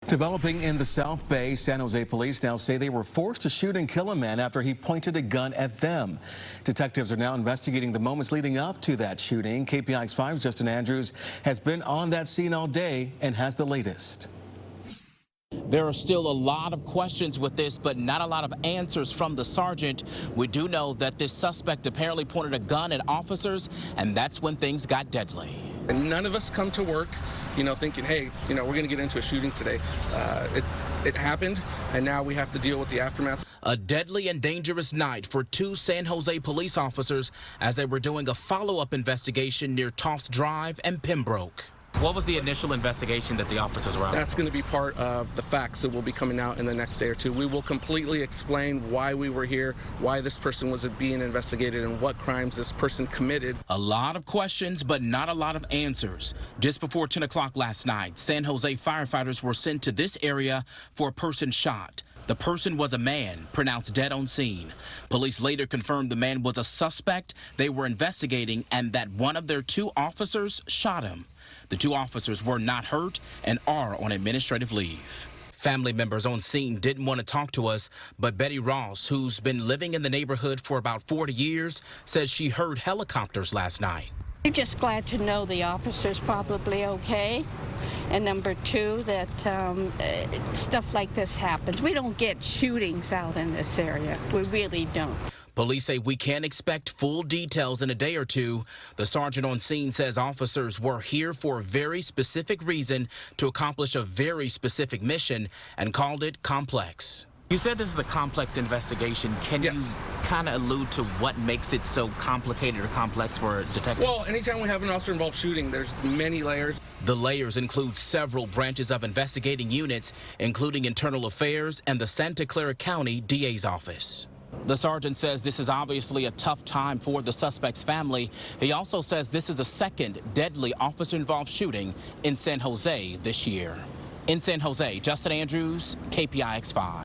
Developing in the South Bay, San Jose police now say they were forced to shoot and kill a man after he pointed a gun at them. Detectives are now investigating the moments leading up to that shooting. KPIX 5's Justin Andrews has been on that scene all day and has the latest. There are still a lot of questions with this, but not a lot of answers from the sergeant. We do know that this suspect apparently pointed a gun at officers, and that's when things got deadly. And none of us come to work, thinking, hey, we're going to get into a shooting today. It happened, and now we have to deal with the aftermath. A deadly and dangerous night for two San Jose police officers as they were doing a follow-up investigation near Toffs Drive and Pembroke. What was the initial investigation that the officers were on? That's going to be part of the facts that will be coming out in the next day or two. We will completely explain why we were here, why this person was being investigated, and what crimes this person committed. A lot of questions, but not a lot of answers. Just before 10 o'clock last night, San Jose firefighters were sent to this area for a person shot. The person was a man, pronounced dead on scene. Police later confirmed the man was a suspect they were investigating and that one of their two officers shot him. The two officers were not hurt and are on administrative leave. Family members on scene didn't want to talk to us, but Betty Ross, who's been living in the neighborhood for about 40 years, says she heard helicopters last night. We're just glad to know the officer's probably okay. And number two, that stuff like this happens. We don't get shootings out in this area. We really don't. Police say we can't expect full details in a day or two. The sergeant on scene says officers were here for a very specific reason to accomplish a very specific mission and called it complex. You said this is a complex investigation. Can you kind of allude to what makes it so complicated or complex for detectives? Well, anytime we have an officer-involved shooting, there's many layers. The layers include several branches of investigating units, including Internal Affairs and the Santa Clara County DA's office. The sergeant says this is obviously a tough time for the suspect's family. He also says this is a second deadly officer-involved shooting in San Jose this year. In San Jose, Justin Andrews, KPIX 5.